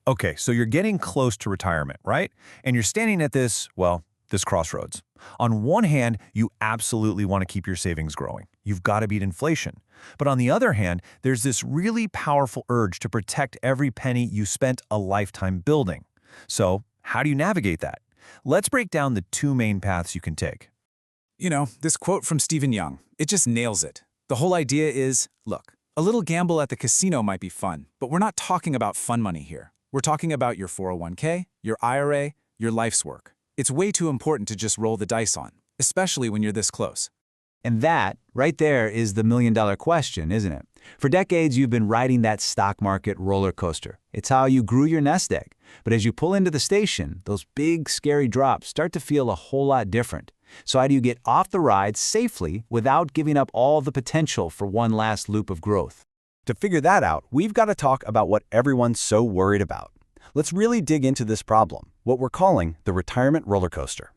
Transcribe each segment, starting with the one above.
Okay, so you're getting close to retirement, right? And you're standing at this crossroads. On one hand, you absolutely want to keep your savings growing. You've got to beat inflation. But on the other hand, there's this really powerful urge to protect every penny you spent a lifetime building. So, how do you navigate that? Let's break down the two main paths you can take. This quote from Jeung, it just nails it. The whole idea is, look, a little gamble at the casino might be fun, but we're not talking about fun money here. We're talking about your 401k, your IRA, your life's work. It's way too important to just roll the dice on, especially when you're this close. And that, right there, is the million-dollar question, isn't it? For decades, you've been riding that stock market roller coaster. It's how you grew your nest egg. But as you pull into the station, those big, scary drops start to feel a whole lot different. So how do you get off the ride safely without giving up all the potential for one last loop of growth? To figure that out, we've got to talk about what everyone's so worried about. Let's really dig into this problem, what we're calling the retirement roller coaster.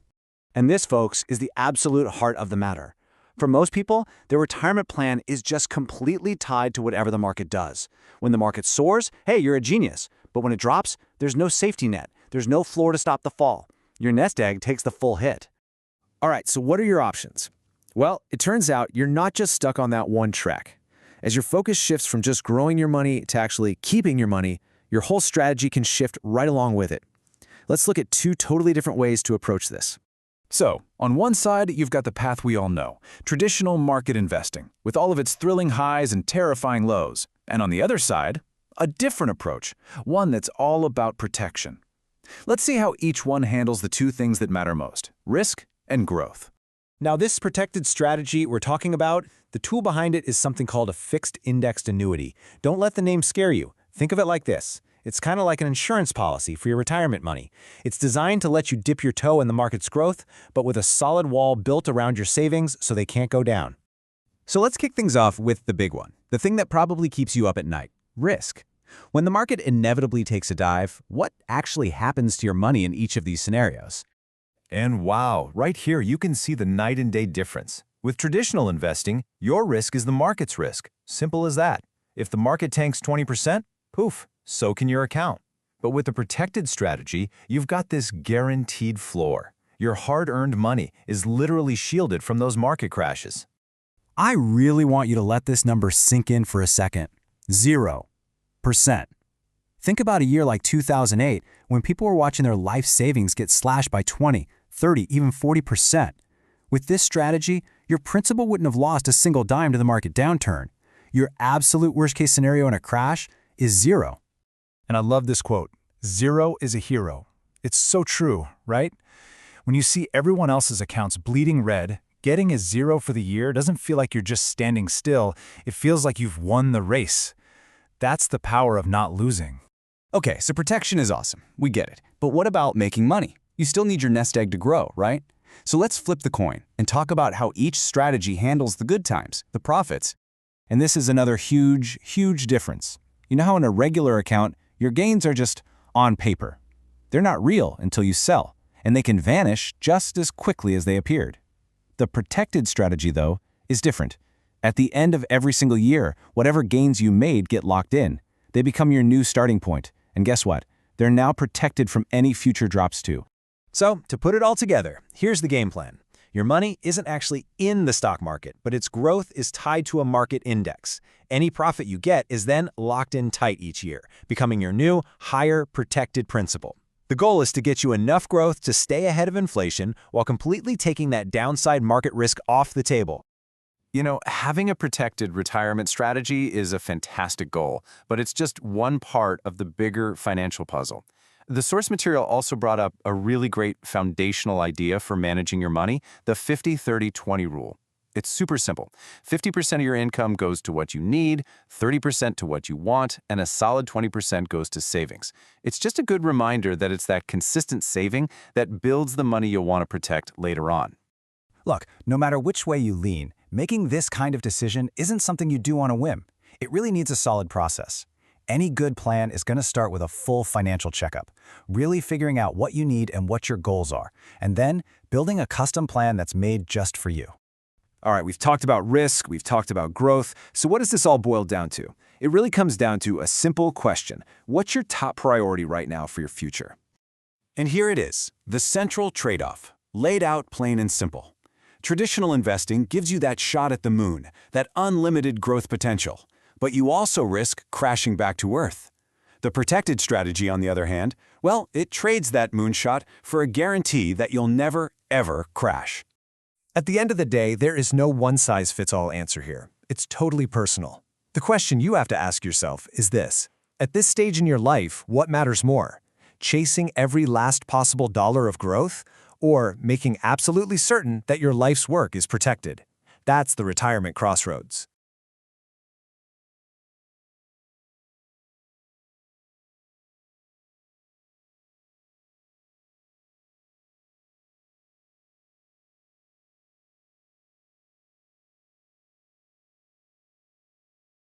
And this, folks, is the absolute heart of the matter. For most people, their retirement plan is just completely tied to whatever the market does. When the market soars, hey, you're a genius. But when it drops, there's no safety net. There's no floor to stop the fall. Your nest egg takes the full hit. All right, so what are your options? Well, it turns out you're not just stuck on that one track. As your focus shifts from just growing your money to actually keeping your money, your whole strategy can shift right along with it. Let's look at two totally different ways to approach this. So, on one side, you've got the path we all know, traditional market investing, with all of its thrilling highs and terrifying lows. And on the other side, a different approach, one that's all about protection. Let's see how each one handles the two things that matter most, risk and growth. Now, this protected strategy we're talking about, the tool behind it is something called a fixed indexed annuity. Don't let the name scare you. Think of it like this. It's kind of like an insurance policy for your retirement money. It's designed to let you dip your toe in the market's growth, but with a solid wall built around your savings so they can't go down. So let's kick things off with the big one, the thing that probably keeps you up at night, risk. When the market inevitably takes a dive, what actually happens to your money in each of these scenarios? And wow, right here you can see the night and day difference. With traditional investing, your risk is the market's risk. Simple as that. If the market tanks 20%, poof, so can your account. But with the protected strategy, you've got this guaranteed floor. Your hard-earned money is literally shielded from those market crashes. I really want you to let this number sink in for a second. 0%. Think about a year like 2008, when people were watching their life savings get slashed by 20, 30, even 40%. With this strategy, your principal wouldn't have lost a single dime to the market downturn. Your absolute worst-case scenario in a crash is 0. And I love this quote, 0 is a hero. It's so true, right? When you see everyone else's accounts bleeding red, getting a 0 for the year doesn't feel like you're just standing still. It feels like you've won the race. That's the power of not losing. Okay, so protection is awesome. We get it. But what about making money? You still need your nest egg to grow, right? So let's flip the coin and talk about how each strategy handles the good times, the profits. And this is another huge, huge difference. You know how in a regular account, your gains are just on paper. They're not real until you sell, and they can vanish just as quickly as they appeared. The protected strategy, though, is different. At the end of every single year, whatever gains you made get locked in. They become your new starting point. And guess what? They're now protected from any future drops too. So, to put it all together, here's the game plan. Your money isn't actually in the stock market, but its growth is tied to a market index. Any profit you get is then locked in tight each year, becoming your new, higher protected principal. The goal is to get you enough growth to stay ahead of inflation while completely taking that downside market risk off the table. Having a protected retirement strategy is a fantastic goal, but it's just one part of the bigger financial puzzle. The source material also brought up a really great foundational idea for managing your money, the 50-30-20 rule. It's super simple. 50% of your income goes to what you need, 30% to what you want, and a solid 20% goes to savings. It's just a good reminder that it's that consistent saving that builds the money you'll want to protect later on. Look, no matter which way you lean, making this kind of decision isn't something you do on a whim. It really needs a solid process. Any good plan is going to start with a full financial checkup, really figuring out what you need and what your goals are, and then building a custom plan that's made just for you. All right, we've talked about risk, we've talked about growth, so what does this all boil down to? It really comes down to a simple question. What's your top priority right now for your future? And here it is, the central trade-off, laid out plain and simple. Traditional investing gives you that shot at the moon, that unlimited growth potential, but you also risk crashing back to earth. The protected strategy, on the other hand, well, it trades that moonshot for a guarantee that you'll never, ever crash. At the end of the day, there is no one-size-fits-all answer here. It's totally personal. The question you have to ask yourself is this. At this stage in your life, what matters more? Chasing every last possible dollar of growth, or making absolutely certain that your life's work is protected? That's the retirement crossroads.